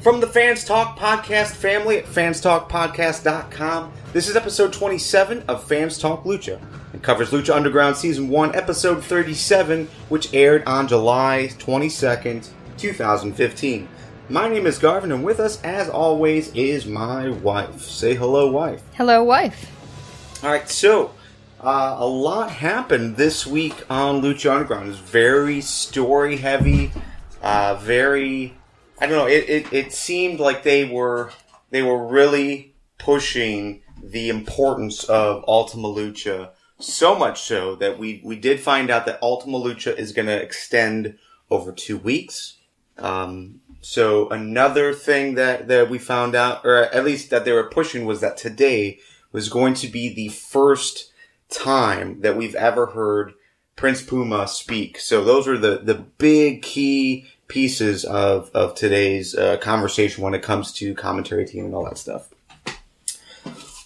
From the Fans Talk Podcast family at fanstalkpodcast.com, this is episode 27 of Fans Talk Lucha. It covers Lucha Underground Season 1, episode 37, which aired on July 22nd, 2015. My name is Garvin, and with us, as always, is my wife. Say hello, wife. Hello, wife. Alright, so, a lot happened this week on Lucha Underground. It was very story-heavy, very... I don't know, it seemed like they were really pushing the importance of Ultima Lucha, so much so that we did find out that Ultima Lucha is going to extend over 2 weeks. So another thing that we found out, or at least that they were pushing, was that today was going to be the first time that we've ever heard Prince Puma speak. So those were the big key pieces of today's conversation when it comes to commentary team and all that stuff.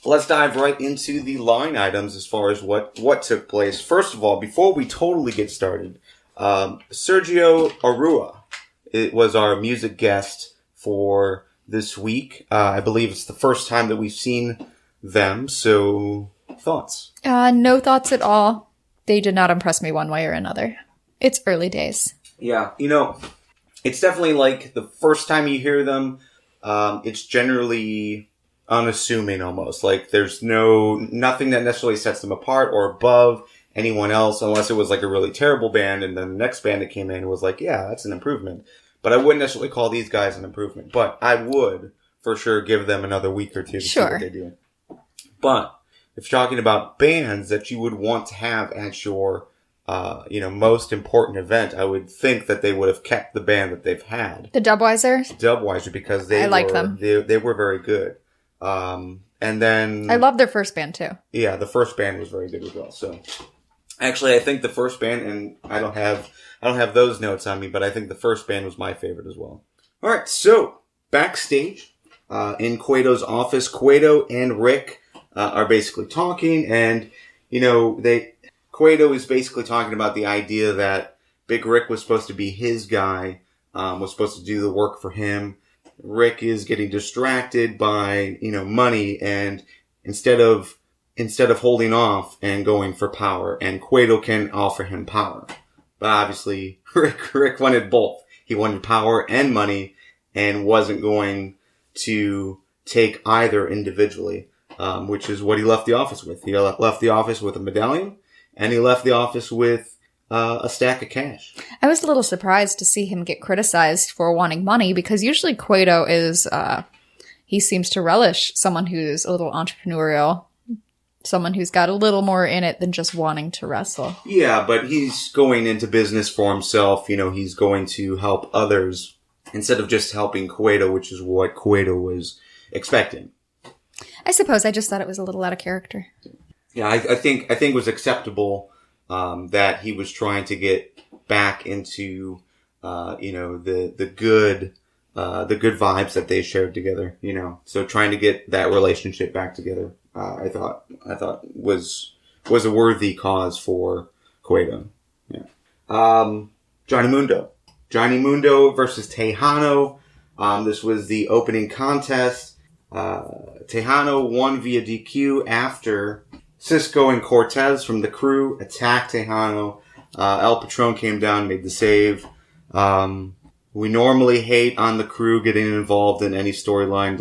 Let's dive right into the line items as far as what took place. First of all, before we totally get started, Sergio Arua, it was our music guest for this week. I believe it's the first time that we've seen them, so thoughts? No thoughts at all. They did not impress me one way or another. It's early days. Yeah, it's definitely like the first time you hear them, it's generally unassuming almost. Like there's nothing that necessarily sets them apart or above anyone else, unless it was like a really terrible band and then the next band that came in was like, yeah, that's an improvement. But I wouldn't necessarily call these guys an improvement. But I would for sure give them another week or two to see what they do. But if you're talking about bands that you would want to have at your most important event, I would think that they would have kept the band that they've had. The Dubweiser, because they like them. They were very good. And then I love their first band too. Yeah, the first band was very good as well. So actually, I think the first band, and I don't have those notes on me, but I think the first band was my favorite as well. All right, so backstage in Cueto's office, Cueto and Rick are basically talking, and Cueto is basically talking about the idea that Big Rick was supposed to be his guy, was supposed to do the work for him. Rick is getting distracted by, money, and instead of holding off and going for power, and Cueto can offer him power. But obviously, Rick wanted both. He wanted power and money, and wasn't going to take either individually, which is what he left the office with. He left the office with a medallion, and he left the office with a stack of cash. I was a little surprised to see him get criticized for wanting money, because usually Cueto is, he seems to relish someone who's a little entrepreneurial, someone who's got a little more in it than just wanting to wrestle. Yeah, but he's going into business for himself. He's going to help others instead of just helping Cueto, which is what Cueto was expecting. I suppose I just thought it was a little out of character. Yeah, I think it was acceptable that he was trying to get back into the good vibes that they shared together. So trying to get that relationship back together, I thought was a worthy cause for Cueto. Yeah. Johnny Mundo versus Tejano. This was the opening contest. Tejano won via DQ after Cisco and Cortez from the crew attacked Tejano. El Patron came down, made the save. We normally hate on the crew getting involved in any storyline.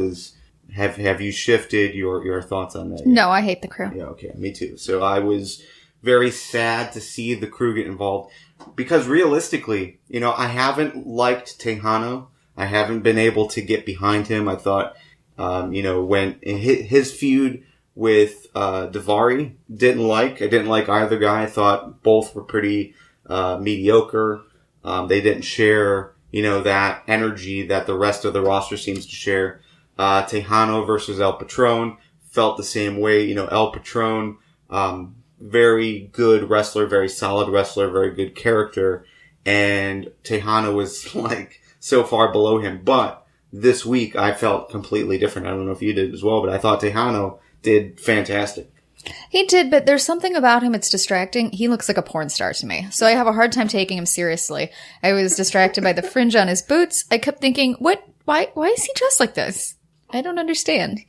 Have you shifted your thoughts on that yet? No, I hate the crew. Yeah, okay, me too. So I was very sad to see the crew get involved, because realistically, I haven't liked Tejano. I haven't been able to get behind him. I thought, when his feud with Daivari, I didn't like either guy. I thought both were pretty mediocre. They didn't share, that energy that the rest of the roster seems to share. Tejano versus El Patron felt the same way. El Patron, very good wrestler, very solid wrestler, very good character, and Tejano was like so far below him. But this week I felt completely different. I don't know if you did as well, but I thought Tejano did fantastic. He did, but there's something about him, it's distracting. He looks like a porn star to me, so I have a hard time taking him seriously. I was distracted by the fringe on his boots. I kept thinking, why is he dressed like this? I don't understand.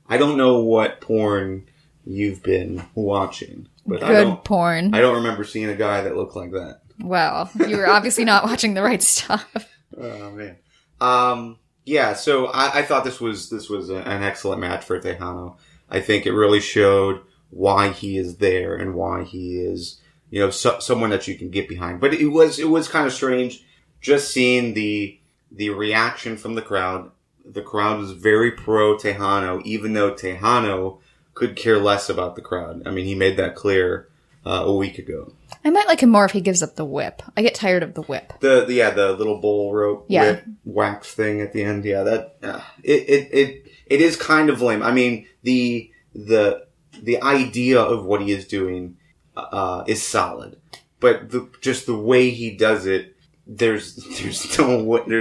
I don't know what porn you've been watching, but porn. I don't remember seeing a guy that looked like that. Well, you were obviously not watching the right stuff. Oh man. Yeah. So I thought this was an excellent match for Tejano. I think it really showed why he is there and why he is, someone that you can get behind. But it was kind of strange just seeing the reaction from the crowd. The crowd was very pro Tejano, even though Tejano could care less about the crowd. I mean, he made that clear a week ago. I might like him more if he gives up the whip. I get tired of the whip. The little bull rope whip wax thing at the end. Yeah, that it is kind of lame. I mean, the idea of what he is doing is solid, but just the way he does it, there's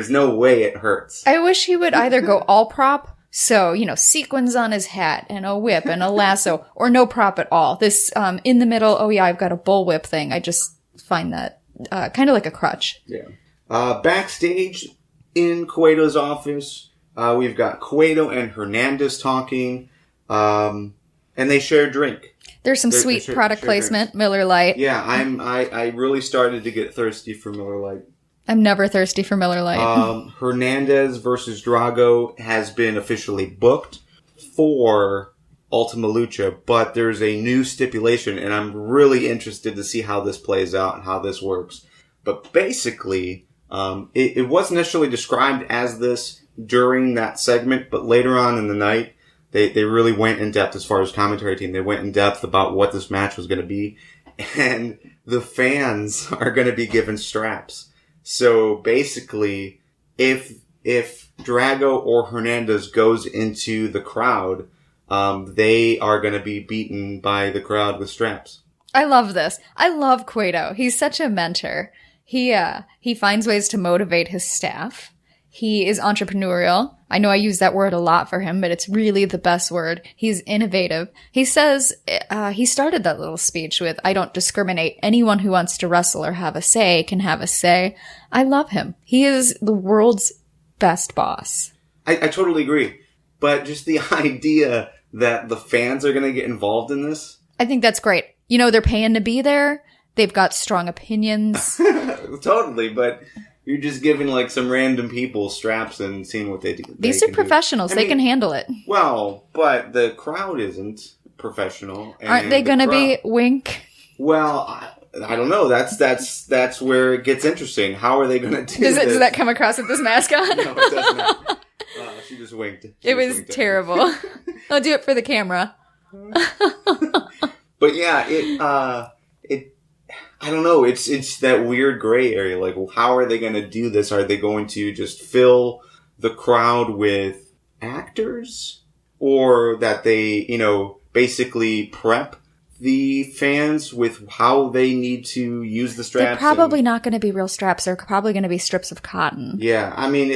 no way it hurts. I wish he would either go all prop. So, sequins on his hat and a whip and a lasso, or no prop at all. This, in the middle, oh yeah, I've got a bullwhip thing. I just find that, kind of like a crutch. Yeah. Backstage in Cueto's office, we've got Cueto and Hernandez talking, and they share a drink. There's some sweet product placement, drinks. Miller Lite. Yeah, I really started to get thirsty for Miller Lite. I'm never thirsty for Miller Lite. Hernandez versus Drago has been officially booked for Ultima Lucha, but there's a new stipulation, and I'm really interested to see how this plays out and how this works. But basically, it wasn't necessarily described as this during that segment, but later on in the night, they really went in depth as far as commentary team. They went in depth about what this match was going to be, and the fans are going to be given straps. So basically, if Drago or Hernandez goes into the crowd, they are going to be beaten by the crowd with straps. I love this. I love Cueto. He's such a mentor. He finds ways to motivate his staff. He is entrepreneurial. I know I use that word a lot for him, but it's really the best word. He's innovative. He says, he started that little speech with, I don't discriminate. Anyone who wants to wrestle or have a say can have a say. I love him. He is the world's best boss. I totally agree. But just the idea that the fans are going to get involved in this. I think that's great. They're paying to be there. They've got strong opinions. Totally, but you're just giving like some random people straps and seeing what they do. These are professionals. They can handle it. Well, but the crowd isn't professional. Aren't they going to be wink? Well, I don't know. That's where it gets interesting. How are they going to do this? Does that come across with this mask on? No, it does not. She just winked. It was terrible. I'll do it for the camera. But yeah, I don't know. It's that weird gray area. Like, well, how are they going to do this? Are they going to just fill the crowd with actors? Or that they, basically prep the fans with how they need to use the straps? They're probably not going to be real straps. They're probably going to be strips of cotton. Yeah. I mean,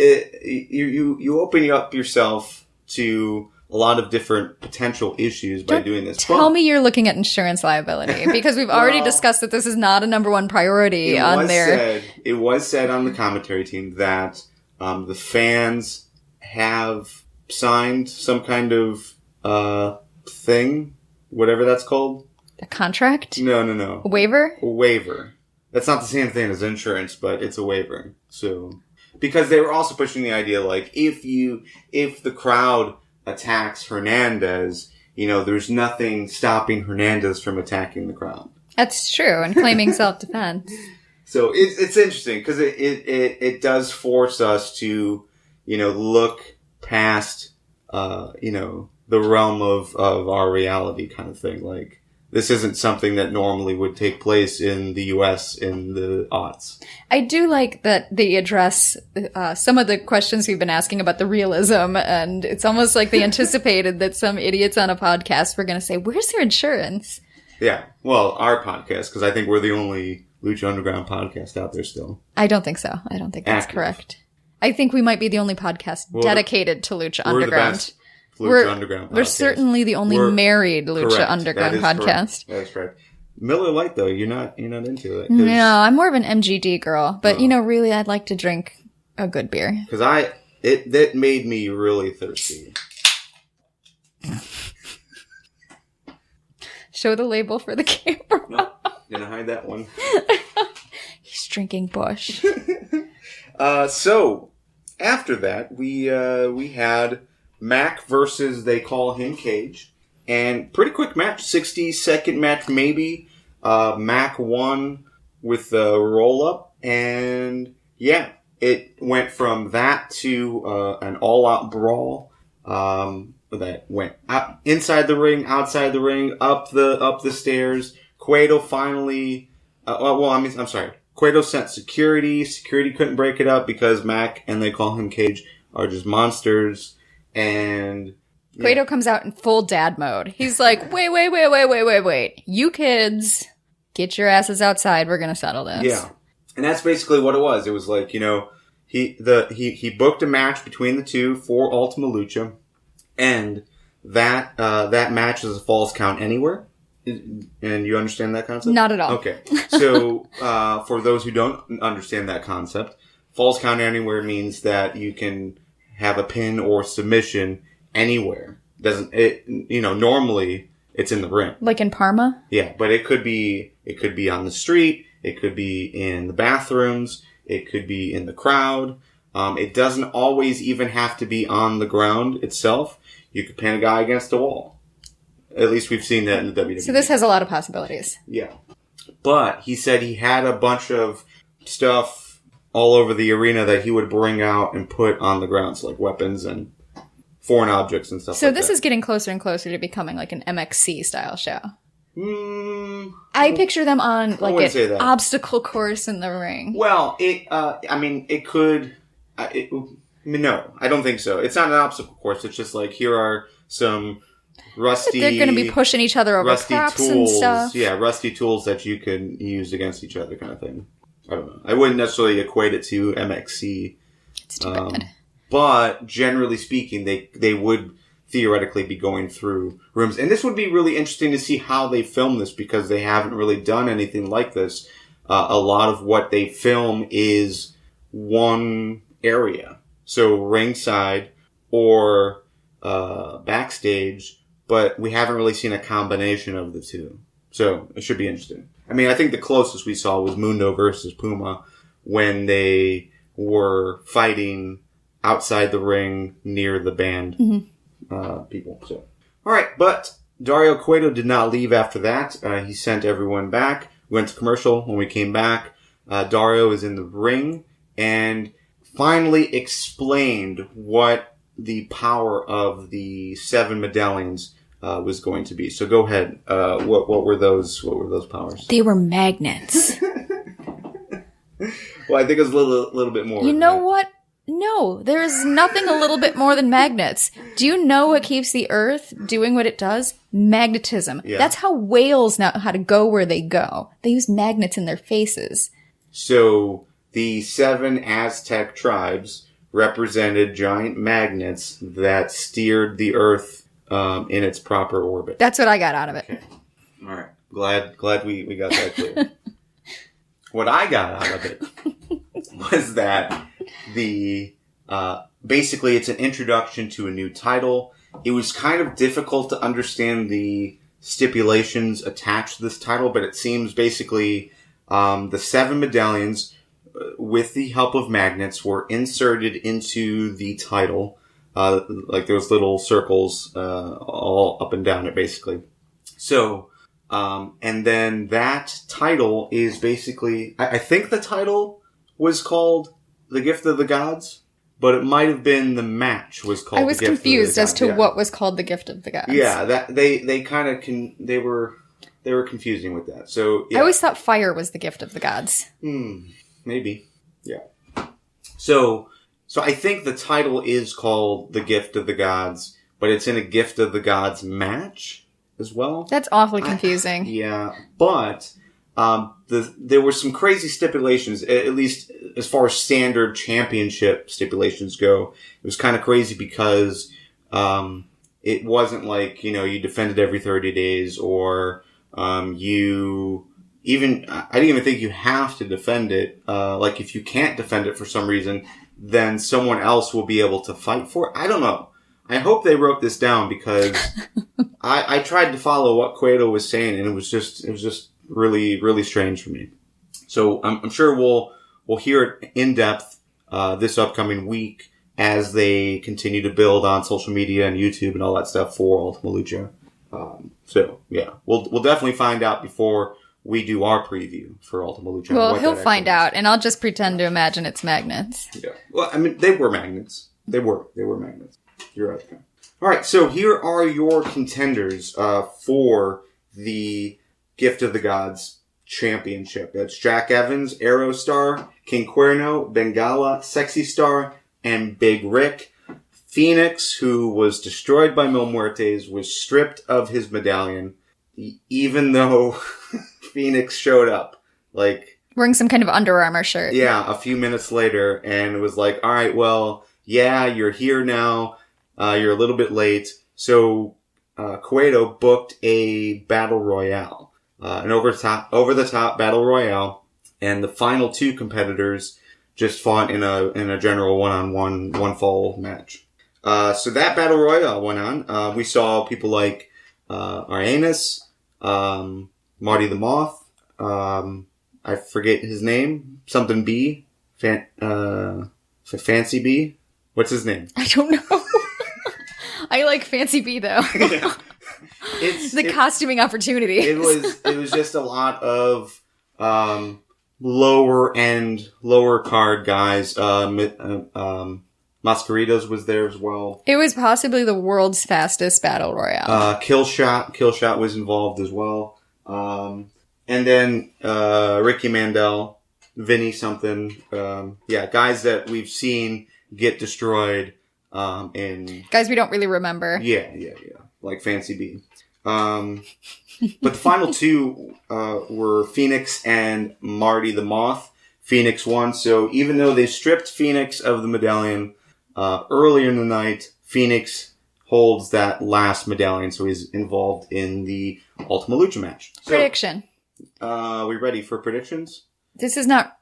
you open up yourself to a lot of different potential issues by doing this. Tell me you're looking at insurance liability, because we've already discussed that this is not a number one priority on there. It was said on the commentary team that the fans have signed some kind of thing, whatever that's called. A contract? No. A waiver? A waiver. That's not the same thing as insurance, but it's a waiver. So, because they were also pushing the idea, like, if the crowd attacks Hernandez, there's nothing stopping Hernandez from attacking the crowd. That's true, and claiming self-defense. So it's interesting, because it does force us to, look past, the realm of our reality kind of thing. Like, this isn't something that normally would take place in the U.S. in the aughts. I do like that they address some of the questions we've been asking about the realism, and it's almost like they anticipated that some idiots on a podcast were going to say, where's their insurance? Yeah, well, our podcast, because I think we're the only Lucha Underground podcast out there still. I don't think so. I don't think that's correct. I think we might be the only podcast dedicated to Lucha Underground. Lucha Underground podcast. We're certainly the only married Lucha Underground podcast. That is correct. Miller Lite, though, you're not into it. No, I'm more of an MGD girl. But, really, I'd like to drink a good beer. Because that made me really thirsty. Show the label for the camera. No, gonna hide that one. He's drinking Busch. So, after that, we had Mac versus They Call Him Cage. And pretty quick match, 60-second match maybe. Mac won with the roll-up. And, yeah, it went from that to an all-out brawl. That went out, inside the ring, outside the ring, up the stairs. Cueto finally... I'm sorry. Cueto sent security. Security couldn't break it up because Mac and They Call Him Cage are just monsters. And... yeah. Cueto comes out in full dad mode. He's like, wait. You kids, get your asses outside. We're going to settle this. Yeah. And that's basically what it was. It was like, he booked a match between the two for Ultima Lucha. And that match is a false count anywhere. And you understand that concept? Not at all. Okay. So, for those who don't understand that concept, false count anywhere means that you can have a pin or submission anywhere. Normally it's in the ring. Like in Parma? Yeah, but it could be on the street, it could be in the bathrooms, it could be in the crowd. It doesn't always even have to be on the ground itself. You could pin a guy against a wall. At least we've seen that in the WWE. So this has a lot of possibilities. Yeah. But he said he had a bunch of stuff all over the arena that he would bring out and put on the ground, so like weapons and foreign objects and stuff so like that. So this is getting closer and closer to becoming like an MXC style show. I picture them on like an obstacle course in the ring. Well, it could... no, I don't think so. It's not an obstacle course. It's just like, here are some rusty... They're going to be pushing each other over props tools, and stuff. Yeah, rusty tools that you can use against each other kind of thing. I don't know. I wouldn't necessarily equate it to MXC. It's too bad. But generally speaking, they would theoretically be going through rooms. And this would be really interesting to see how they film this, because they haven't really done anything like this. A lot of what they film is one area. So ringside or backstage, but we haven't really seen a combination of the two. So it should be interesting. I mean, I think the closest we saw was Mundo versus Puma when they were fighting outside the ring near the band people. So, all right, but Dario Cueto did not leave after that. He sent everyone back. We went to commercial. When we came back, Dario is in the ring and finally explained what the power of the 7 medallions was going to be. So go ahead. What were those powers? They were magnets. Well, I think it was a little bit more. You know what? No, there is nothing a little bit more than magnets. Do you know what keeps the Earth doing what it does? Magnetism. Yeah. That's how whales know how to go where they go. They use magnets in their faces. So the 7 Aztec tribes represented giant magnets that steered the Earth in its proper orbit. That's what I got out of it. Okay. All right. Glad we got that clear. What I got out of it was that basically it's an introduction to a new title. It was kind of difficult to understand the stipulations attached to this title, but it seems basically the 7 medallions, with the help of magnets, were inserted into the title, like those little circles all up and down it, basically. So, and then that title is basically, I think the title was called The Gift of the Gods, but it might have been the match was called. I was confused as to what was called The Gift of the Gods. Yeah, that they kind of they were confusing with that. So yeah. I always thought fire was the gift of the gods. Maybe. Yeah. So I think the title is called The Gift of the Gods, but it's in a Gift of the Gods match as well. That's awfully confusing. Yeah, but there were some crazy stipulations, at least as far as standard championship stipulations go. It was kind of crazy because it wasn't like, you defended every 30 days or I didn't even think you have to defend it. Like if you can't defend it for some reason, then someone else will be able to fight for it. I don't know. I hope they wrote this down because I tried to follow what Cueto was saying, and it was just really, really strange for me. So I'm sure we'll hear it in depth this upcoming week as they continue to build on social media and YouTube and all that stuff for Ultima Lucha. So yeah, we'll definitely find out before we do our preview for Ultima Lucha. Well, he'll find out, and I'll just pretend to imagine it's magnets. Yeah. Well, I mean, they were magnets. They were magnets. You're right. All right, so here are your contenders for the Gift of the Gods Championship. That's Jack Evans, Aerostar, King Cuerno, Bengala, Sexy Star, and Big Rick. Phoenix, who was destroyed by Mil Muertes, was stripped of his medallion, even though Phoenix showed up. Wearing some kind of Under Armour shirt. Yeah, a few minutes later, and it was like, all right, well, yeah, you're here now. You're a little bit late. So, Cueto booked a battle royale, an over the top battle royale, and the final two competitors just fought in a general one-on-one, one-fall match. So that battle royale went on. We saw people like, Arenas, Marty the Moth, I forget his name, something B, Fancy B. What's his name? I don't know. I like Fancy B though. Yeah. Costuming opportunity. It was just a lot of lower card guys. Masqueritas was there as well. It was possibly the world's fastest battle royale. Killshot was involved as well. And then Ricky Mandel, Vinny something. Guys that we've seen get destroyed. Guys we don't really remember. Yeah. Like Fancy B. But the final two were Phoenix and Marty the Moth. Phoenix won, so even though they stripped Phoenix of the medallion earlier in the night, Phoenix holds that last medallion, so he's involved in the Ultima Lucha match. So, prediction. We ready for predictions? This is not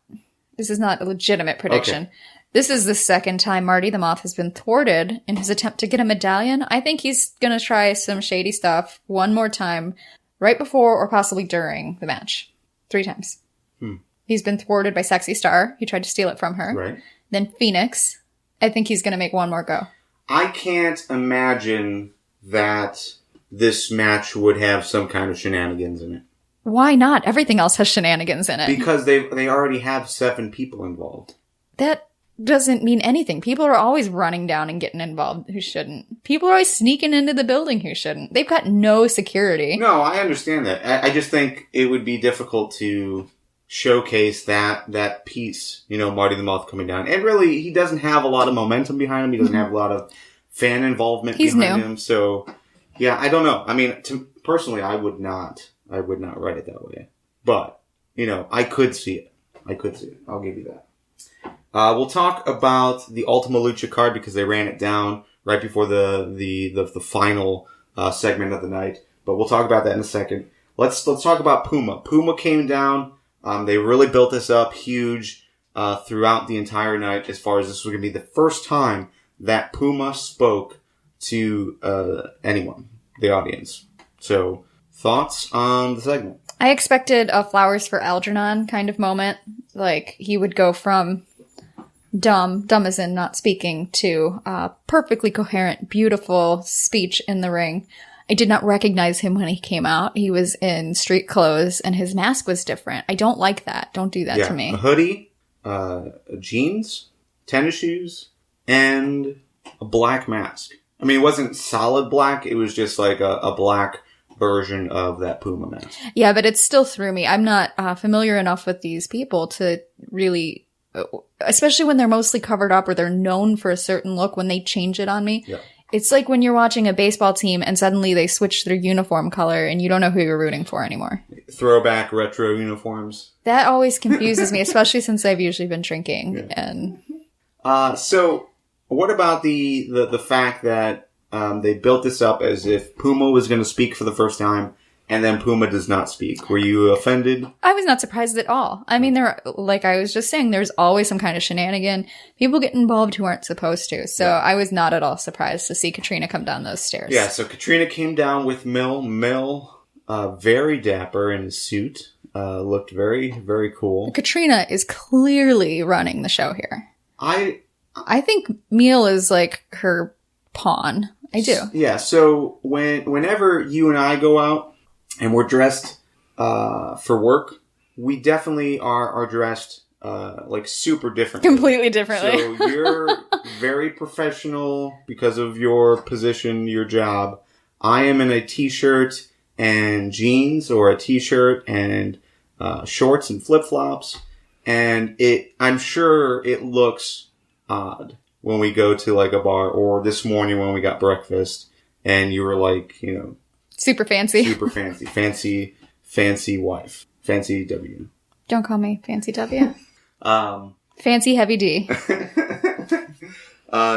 a legitimate prediction. Okay. This is the second time Marty the Moth has been thwarted in his attempt to get a medallion. I think he's going to try some shady stuff one more time, right before or possibly during the match. 3 times. He's been thwarted by Sexy Star. He tried to steal it from her. Right. Then Phoenix. I think he's going to make one more go. I can't imagine that this match would have some kind of shenanigans in it. Why not? Everything else has shenanigans in it. Because they already have 7 people involved. That doesn't mean anything. People are always running down and getting involved who shouldn't. People are always sneaking into the building who shouldn't. They've got no security. No, I understand that. I just think it would be difficult to showcase that piece, Marty the Moth coming down. And really, he doesn't have a lot of momentum behind him. He doesn't have a lot of fan involvement behind him. So, yeah, I don't know. I mean, personally, I would not write it that way. But, I could see it. I'll give you that. We'll talk about the Ultima Lucha card because they ran it down right before the final segment of the night. But we'll talk about that in a second. Let's talk about Puma. Puma came down. They really built this up huge throughout the entire night as far as this was going to be the first time that Puma spoke to anyone, the audience. So, thoughts on the segment? I expected a Flowers for Algernon kind of moment. Like, he would go from dumb as in not speaking, to perfectly coherent, beautiful speech in the ring. I did not recognize him when he came out. He was in street clothes, and his mask was different. I don't like that. Don't do that to me. A hoodie, jeans, tennis shoes, and a black mask. I mean, it wasn't solid black. It was just like a black version of that Puma mask. Yeah, but it still threw me. I'm not familiar enough with these people to really... especially when they're mostly covered up or they're known for a certain look, when they change it on me. Yeah. It's like when you're watching a baseball team and suddenly they switch their uniform color and you don't know who you're rooting for anymore. Throwback retro uniforms. That always confuses me, especially since I've usually been drinking. Yeah. And so what about the fact that they built this up as if Puma was going to speak for the first time, and then Puma does not speak. Were you offended? I was not surprised at all. I mean, like I was just saying, there's always some kind of shenanigan. People get involved who aren't supposed to. So I was not at all surprised to see Katrina come down those stairs. Yeah, so Katrina came down with Mil. Mil, very dapper in his suit. Looked very, very cool. Katrina is clearly running the show here. I think Mil is like her pawn. I do. Yeah, so whenever you and I go out and we're dressed for work, we definitely are dressed like super differently. Completely differently. So you're very professional because of your position, your job. I am in a t-shirt and jeans, or a t-shirt and shorts and flip-flops. And I'm sure it looks odd when we go to like a bar, or this morning when we got breakfast and you were like, super fancy. Super fancy. Fancy wife. Fancy W. Don't call me Fancy W. Fancy Heavy D.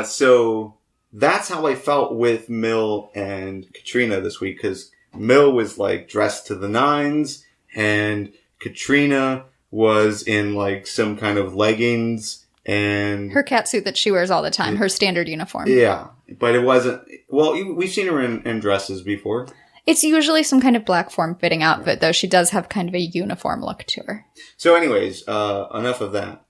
So that's how I felt with Mil and Katrina this week, because Mil was like dressed to the nines and Katrina was in like some kind of leggings and her catsuit that she wears all the time, her standard uniform. Yeah, but it wasn't. Well, we've seen her in dresses before. It's usually some kind of black form-fitting outfit, though. She does have kind of a uniform look to her. So anyways, enough of that.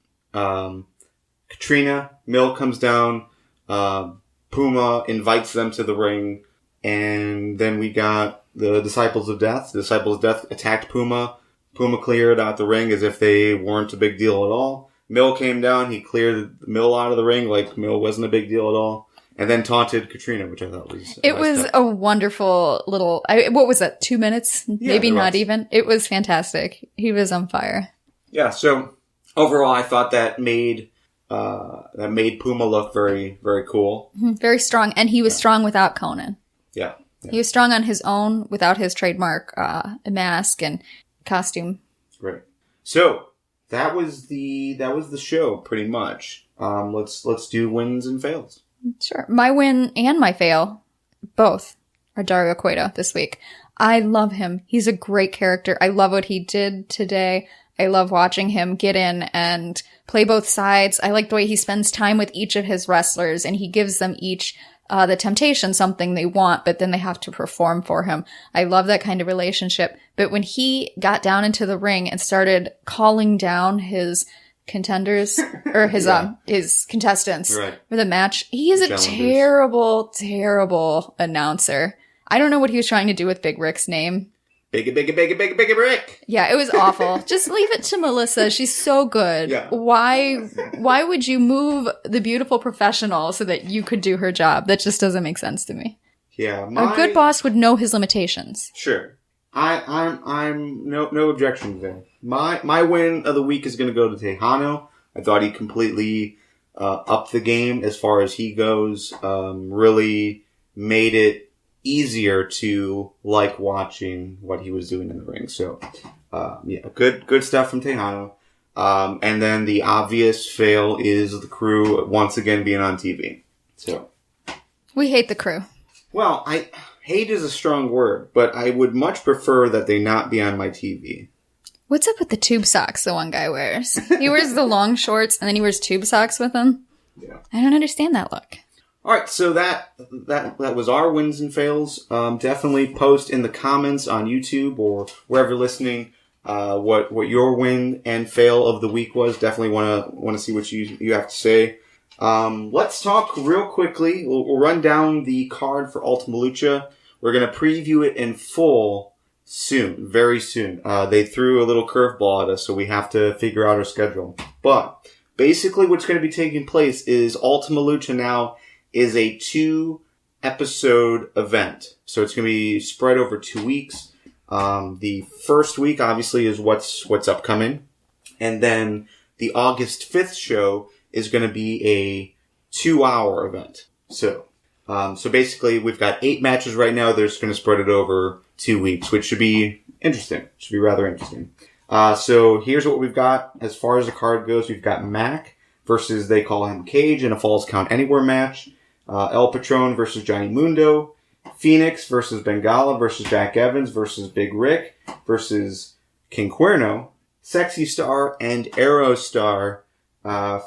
Katrina, Mil comes down, Puma invites them to the ring, and then we got the Disciples of Death. The Disciples of Death attacked Puma. Puma cleared out the ring as if they weren't a big deal at all. Mil came down, he cleared Mil out of the ring like Mil wasn't a big deal at all. And then taunted Katrina, which I thought was... It was a wonderful little... what was that, 2 minutes? Yeah, maybe not even. It was fantastic. He was on fire. Yeah, so overall I thought that made Puma look very, very cool. Mm-hmm. Very strong. And he was strong without Conan. Yeah. He was strong on his own without his trademark mask and costume. Right. So that was the show pretty much. Let's do wins and fails. Sure. My win and my fail, both, are Dario Cueto this week. I love him. He's a great character. I love what he did today. I love watching him get in and play both sides. I like the way he spends time with each of his wrestlers, and he gives them each the temptation, something they want, but then they have to perform for him. I love that kind of relationship. But when he got down into the ring and started calling down his contenders or his contestants for the match, he is a terrible announcer. I don't know what he was trying to do with Big Rick's name. Big Rick. Yeah, it was awful. Just leave it to Melissa. She's so good. Yeah. Why would you move the beautiful professional so that you could do her job? That just doesn't make sense to me. Yeah, a good boss would know his limitations. Sure. I'm no objections there. My win of the week is going to go to Tejano. I thought he completely upped the game as far as he goes. Really made it easier to like watching what he was doing in the ring. So, good stuff from Tejano. And then the obvious fail is the crew once again being on TV. So we hate the crew. Well, hate is a strong word, but I would much prefer that they not be on my TV. What's up with the tube socks the one guy wears? He wears the long shorts and then he wears tube socks with them. Yeah. I don't understand that look. All right, so that was our wins and fails. Definitely post in the comments on YouTube or wherever you're listening what your win and fail of the week was. Definitely want to see what you have to say. Let's talk real quickly. We'll run down the card for Ultima Lucha. We're going to preview it in full soon, very soon. They threw a little curveball at us, so we have to figure out our schedule. But basically what's going to be taking place is Ultima Lucha now is a 2-episode event. So it's going to be spread over 2 weeks. The first week, obviously, is what's upcoming. And then the August 5th show is going to be a 2-hour event. So basically, we've got 8 matches right now. They're just going to spread it over 2 weeks, which should be interesting. Should be rather interesting. So here's what we've got. As far as the card goes, we've got Mac versus, they call him Cage, in a Falls Count Anywhere match. El Patron versus Johnny Mundo, Phoenix versus Bengala versus Jack Evans versus Big Rick versus King Cuerno, Sexy Star, and Aerostar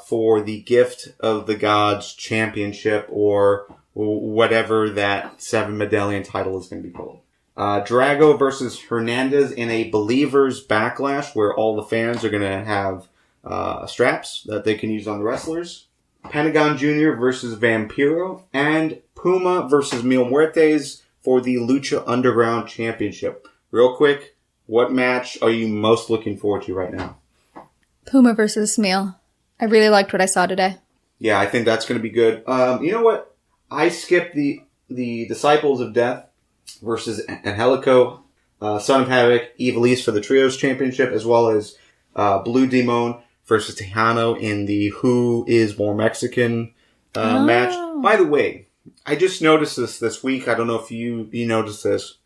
for the Gift of the Gods Championship, or whatever that 7-medallion title is going to be called. Drago versus Hernandez in a Believers Backlash, where all the fans are going to have straps that they can use on the wrestlers. Pentagon Jr. versus Vampiro, and Puma versus Mil Muertes for the Lucha Underground Championship. Real quick, what match are you most looking forward to right now? Puma versus Mil. I really liked what I saw today. Yeah, I think that's going to be good. You know what? I skipped the Disciples of Death versus Angelico, Son of Havoc, Evilise for the Trios Championship, as well as Blue Demon versus Tejano in the Who is More Mexican match. By the way, I just noticed this week. I don't know if you noticed this,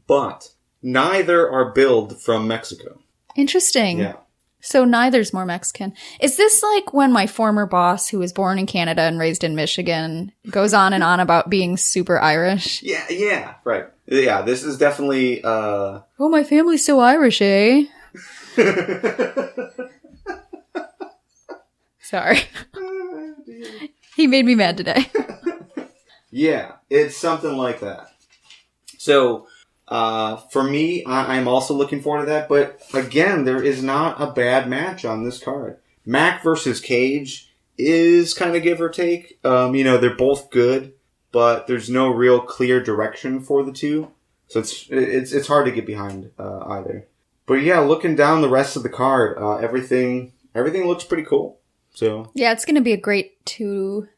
but neither are billed from Mexico. Interesting. Yeah. So neither's more Mexican. Is this like when my former boss, who was born in Canada and raised in Michigan, goes on and on about being super Irish? Yeah, right. Yeah, this is definitely... Oh, my family's so Irish, eh? Sorry. He made me mad today. Yeah, it's something like that. So... for me, I'm also looking forward to that. But again, there is not a bad match on this card. Mac versus Cage is kind of give or take. They're both good, but there's no real clear direction for the two. So it's hard to get behind either. But yeah, looking down the rest of the card, everything looks pretty cool. So yeah, it's going to be a great two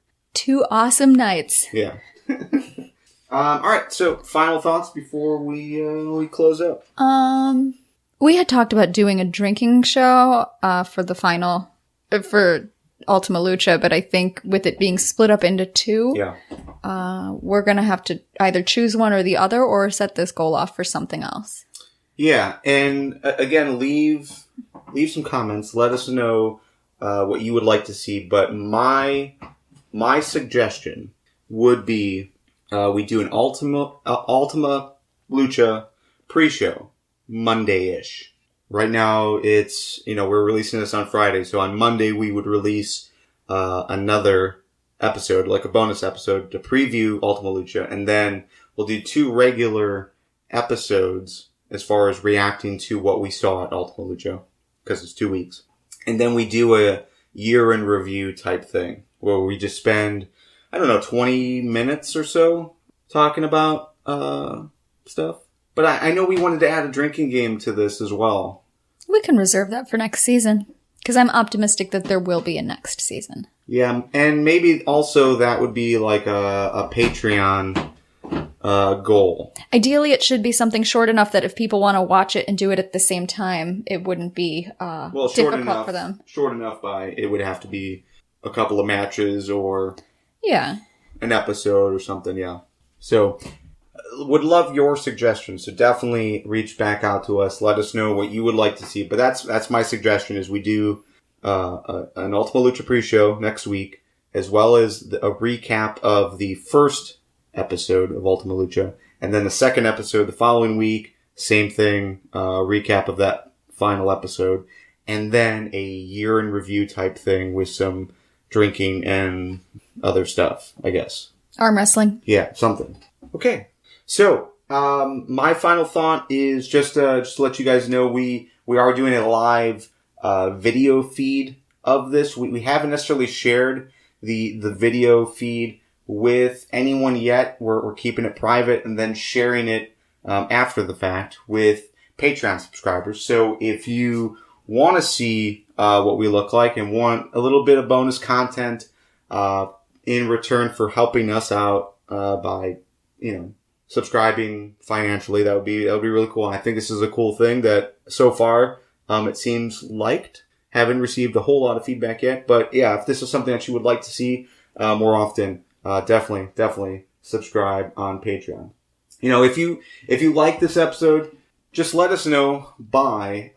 awesome nights. Yeah. All right, so final thoughts before we close up. We had talked about doing a drinking show for the final for Ultima Lucha, but I think with it being split up into two, we're gonna have to either choose one or the other, or set this goal off for something else. Yeah, and again, leave some comments. Let us know what you would like to see. But my suggestion would be. We do an Ultima Lucha pre-show Monday-ish. Right now, it's, we're releasing this on Friday, so on Monday we would release another episode, like a bonus episode, to preview Ultima Lucha, and then we'll do 2 regular episodes as far as reacting to what we saw at Ultima Lucha, because it's 2 weeks. And then we do a year in review type thing, where we just spend... 20 minutes or so talking about stuff. But I know we wanted to add a drinking game to this as well. We can reserve that for next season, because I'm optimistic that there will be a next season. Yeah, and maybe also that would be like a Patreon goal. Ideally, it should be something short enough that if people want to watch it and do it at the same time, it wouldn't be difficult for them. Short enough it would have to be a couple of matches or... Yeah. An episode or something, yeah. So, would love your suggestions. So definitely reach back out to us. Let us know what you would like to see. But that's my suggestion is we do an Ultima Lucha pre-show next week, as well as a recap of the first episode of Ultima Lucha. And then the second episode the following week, same thing, recap of that final episode. And then a year in review type thing with some drinking and other stuff, I guess. Arm wrestling. Yeah, something. Okay. So, my final thought is just to let you guys know we are doing a live video feed of this. We haven't necessarily shared the video feed with anyone yet. We're keeping it private and then sharing it after the fact with Patreon subscribers. So if you want to see what we look like and want a little bit of bonus content in return for helping us out by subscribing financially, that would be really cool. I think this is a cool thing that so far it seems liked. Haven't received a whole lot of feedback yet, but yeah, if this is something that you would like to see more often, definitely subscribe on Patreon. If you like this episode, just let us know by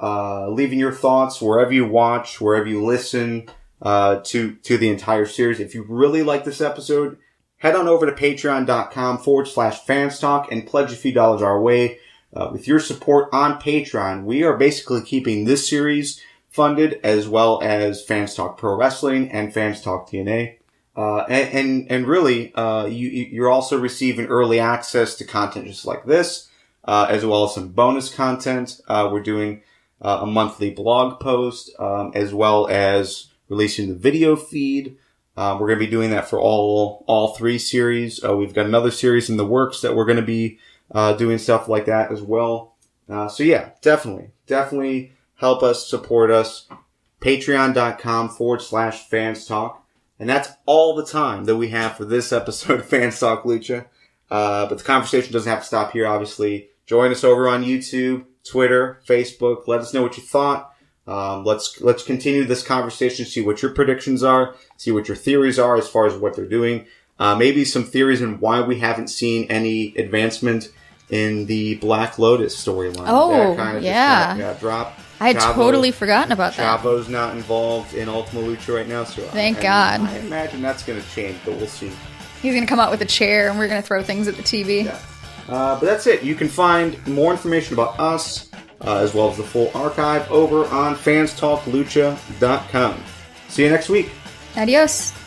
leaving your thoughts wherever you watch, wherever you listen to the entire series. If you really like this episode head on over to patreon.com/fanstalk and pledge a few dollars our way. With your support on Patreon, we are basically keeping this series funded, as well as Fans Talk Pro Wrestling and Fans Talk TNA. And really, you're also receiving early access to content just like this, as well as some bonus content. We're doing a monthly blog post, as well as releasing the video feed. We're going to be doing that for all three series. We've got another series in the works that we're going to be doing stuff like that as well. So yeah, definitely help us, support us. Patreon.com/Fans Talk. And that's all the time that we have for this episode of Fans Talk Lucha. But the conversation doesn't have to stop here, obviously. Join us over on YouTube, Twitter, Facebook. Let us know what you thought. Let's continue this conversation, see what your predictions are, see what your theories are as far as what they're doing. Maybe some theories on why we haven't seen any advancement in the Black Lotus storyline. Oh, that kind of yeah. Just dropped. I had totally forgotten about that. Chavo's not involved in Ultima Lucha right now, so Thank God. I imagine that's going to change, but we'll see. He's going to come out with a chair, and we're going to throw things at the TV. Yeah. But that's it. You can find more information about us, as well as the full archive, over on fanstalklucha.com. See you next week. Adios.